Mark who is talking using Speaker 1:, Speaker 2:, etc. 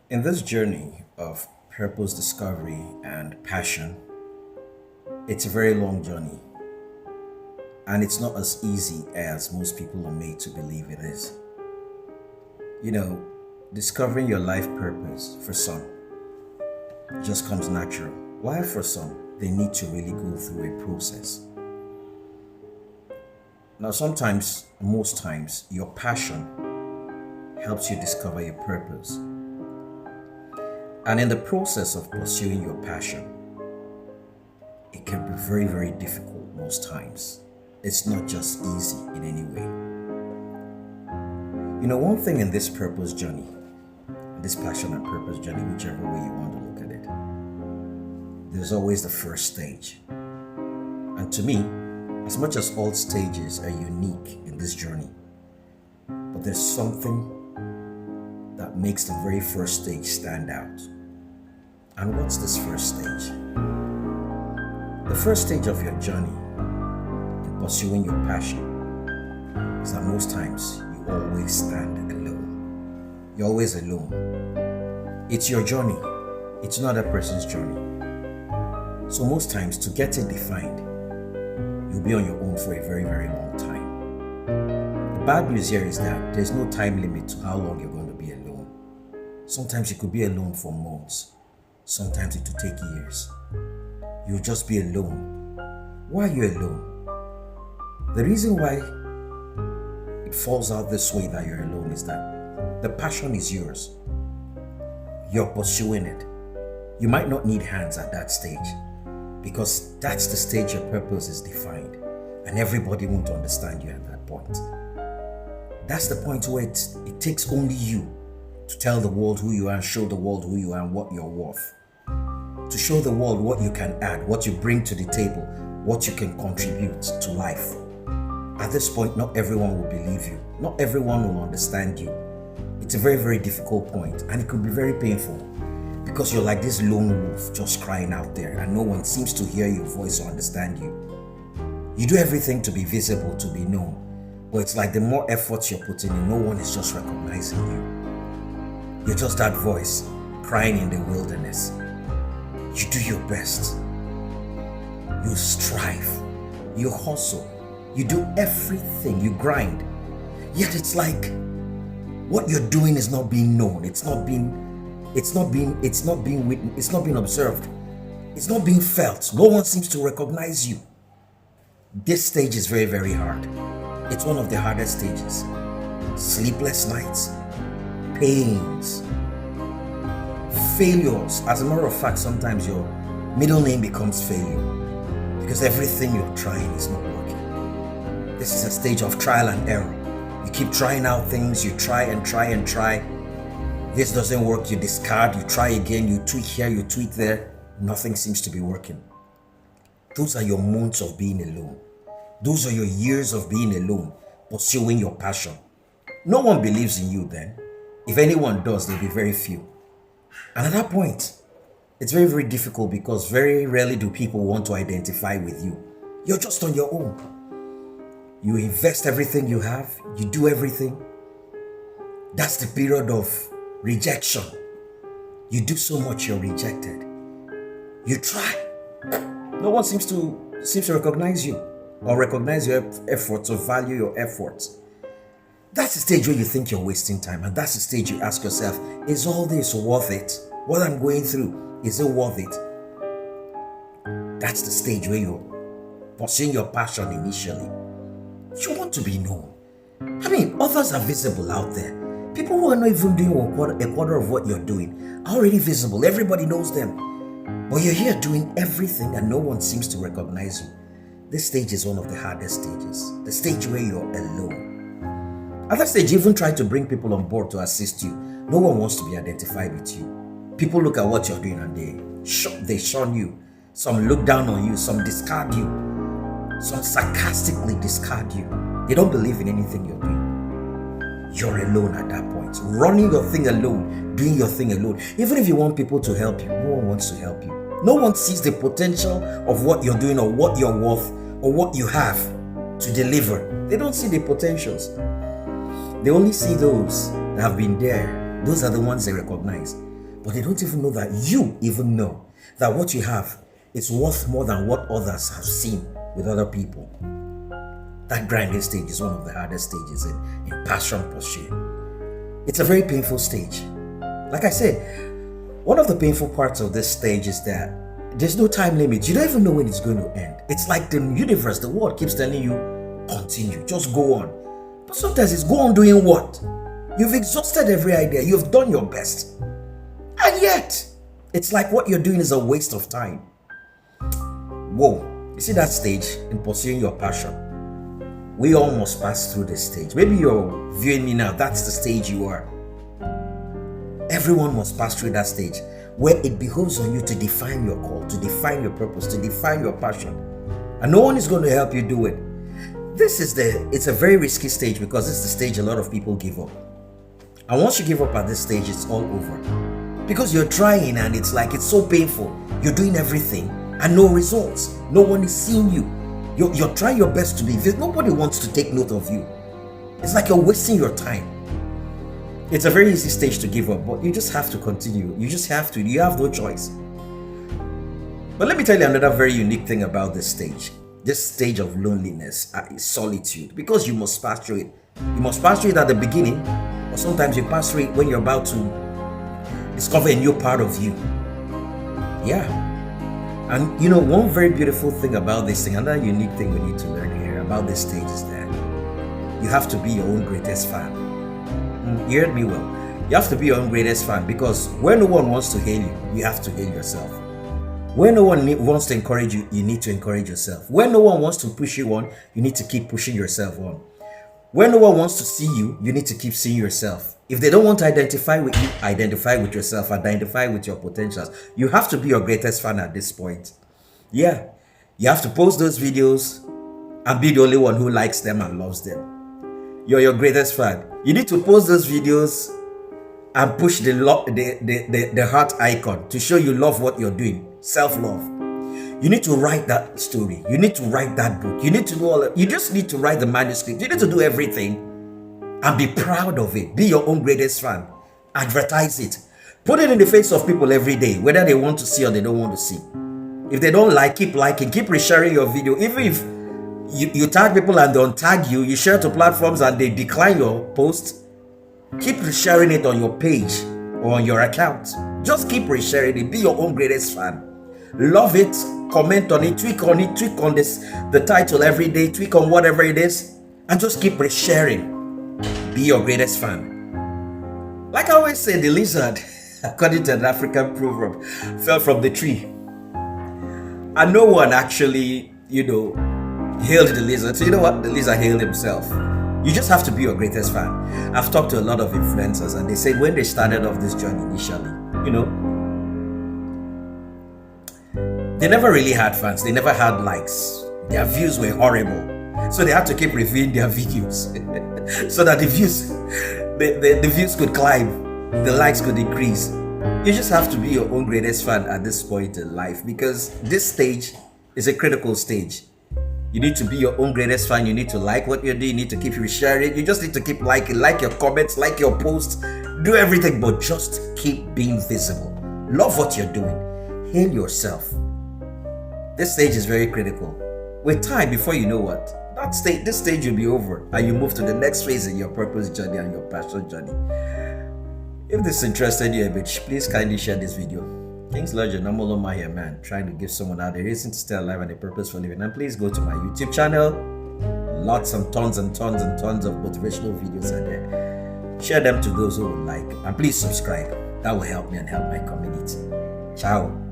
Speaker 1: In this journey of purpose discovery and passion, it's a very long journey, and it's not as easy as most people are made to believe it is. You know, discovering your life purpose for some just comes natural, while for some, they need to really go through a process. Now, sometimes, most times, your passion helps you discover your purpose. And in the process of pursuing your passion, it can be very, very difficult most times. It's not just easy in any way. You know, one thing in this purpose journey, this passion and purpose journey, whichever way you want to look at it, there's always the first stage. And to me, as much as all stages are unique in this journey, but there's something that makes the very first stage stand out. And what's this first stage? The first stage of your journey in pursuing your passion is that most times you always stand alone. You're always alone. It's your journey. It's not a person's journey. So most times, to get it defined, you'll be on your own for a very, very long time. The bad news here is that there's no time limit to how long you're going to be alone. Sometimes you could be alone for months. Sometimes it will take years. You'll just be alone. Why are you alone? The reason why it falls out this way that you're alone is that the passion is yours. You're pursuing it. You might not need hands at that stage, because that's the stage your purpose is defined, and everybody won't understand you at that point. That's the point where it takes only you to tell the world who you are and show the world who you are and what you're worth. To show the world what you can add, what you bring to the table, what you can contribute to life. At this point, not everyone will believe you. Not everyone will understand you. It's a very, very difficult point, and it could be very painful, because you're like this lone wolf just crying out there, and no one seems to hear your voice or understand you. You do everything to be visible, to be known, but it's like the more efforts you're putting in, no one is just recognizing you. You're just that voice crying in the wilderness. You do your best. You strive. You hustle. You do everything. You grind. Yet it's like what you're doing is not being known. It's not being witnessed. It's not being observed. It's not being felt. No one seems to recognize you. This stage is very, very hard. It's one of the hardest stages. Sleepless nights, pains, failures. As a matter of fact, sometimes your middle name becomes failure, because everything you're trying is not working. This is a stage of trial and error. You keep trying out things, you try and try and try. This doesn't work, you discard, you try again, you tweak here, you tweak there. Nothing seems to be working. Those are your months of being alone. Those are your years of being alone, pursuing your passion. No one believes in you then. If anyone does, there'll be very few. And at that point, it's very, very difficult, because very rarely do people want to identify with you. You're just on your own. You invest everything you have, you do everything. That's the period of rejection. You do so much, you're rejected. You try. No one seems to recognize you, or recognize your efforts, or value your efforts. That's the stage where you think you're wasting time, and that's the stage you ask yourself, is all this worth it? What I'm going through, is it worth it? That's the stage where you're pursuing your passion initially. You want to be known. I mean, others are visible out there. People who are not even doing a quarter of what you're doing are already visible. Everybody knows them. But you're here doing everything, and no one seems to recognize you. This stage is one of the hardest stages. The stage where you're alone. At that stage, you even try to bring people on board to assist you. No one wants to be identified with you. People look at what you're doing and they shun you. Some look down on you. Some discard you. Some sarcastically discard you. They don't believe in anything you're doing. You're alone at that point. Running your thing alone. Doing your thing alone. Even if you want people to help you, no one wants to help you. No one sees the potential of what you're doing, or what you're worth, or what you have to deliver. They don't see the potentials. They only see those that have been there. Those are the ones they recognize. but they don't even know that you even know that what you have is worth more than what others have seen with other people. That grinding stage is one of the hardest stages in passion pursuit. It's a very painful stage. Like I said, one of the painful parts of this stage is that there's no time limit. You don't even know when it's going to end. It's like the universe, the world keeps telling you, continue, just go on. But sometimes it's go on doing what? You've exhausted every idea. You've done your best. And yet, it's like what you're doing is a waste of time. Whoa. You see that stage in pursuing your passion? We all must pass through this stage. Maybe you're viewing me now. That's the stage you are. Everyone must pass through that stage where it behoves on you to define your call, to define your purpose, to define your passion. And no one is going to help you do it. It's a very risky stage because it's the stage a lot of people give up. And once you give up at this stage, it's all over. Because you're trying and it's like, it's so painful. You're doing everything and no results. No one is seeing you. You're trying your best to be. Nobody wants to take note of you. It's like you're wasting your time. It's a very easy stage to give up, but you just have to continue. You just have to. You have no choice. But let me tell you another very unique thing about this stage. This stage of loneliness is solitude, because you must pass through it. You must pass through it at the beginning, or sometimes you pass through it when you're about to discover a new part of you. Yeah. And you know, one very beautiful thing about this thing, another unique thing we need to learn here about this stage is that you have to be your own greatest fan. You heard me well. You have to be your own greatest fan, because when no one wants to hail you, you have to hail yourself. When no one wants to encourage you, you need to encourage yourself. When no one wants to push you on, you need to keep pushing yourself on. When no one wants to see you, you need to keep seeing yourself. If they don't want to identify with you, identify with yourself, identify with your potentials. You have to be your greatest fan at this point. Yeah, you have to post those videos and be the only one who likes them and loves them. You're your greatest fan. You need to post those videos and push the heart icon to show you love what you're doing. Self-love. You need to write that story. You need to write that book. You need to do all that. You just need to write the manuscript. You need to do everything and be proud of it. Be your own greatest fan. Advertise it. Put it in the face of people every day, whether they want to see or they don't want to see. If they don't like, keep liking, keep resharing your video. Even if you tag people and they untag you, you share to platforms and they decline your post, keep sharing it on your page or on your account. Just keep resharing it. Be your own greatest fan. Love it, comment on it, tweak on the title every day, tweak on whatever it is, and just keep resharing. Be your greatest fan. Like I always say, the lizard, according to an African proverb, fell from the tree. And no one actually, hailed the lizard. So you know what? The lizard hailed himself. You just have to be your greatest fan. I've talked to a lot of influencers and they said when they started off this journey initially, they never really had fans. They never had likes. Their views were horrible. So they had to keep reviewing their videos so that the views could climb, the likes could increase. You just have to be your own greatest fan at this point in life, because this stage is a critical stage. You need to be your own greatest fan. You need to like what you're doing. You need to keep resharing. You just need to keep liking, like your comments, like your posts, do everything, but just keep being visible. Love what you're doing. Hail yourself. This stage is very critical. With time, before you know what, this stage will be over and you move to the next phase in your purpose journey and your passion journey. If this interested you a bit, please kindly share this video. King's Lodge, your normal Oma here, man, trying to give someone out a reason to stay alive and a purpose for living. And please go to my YouTube channel. Lots and tons and tons and tons of motivational videos are there. Share them to those who would like. And please subscribe. That will help me and help my community. Ciao.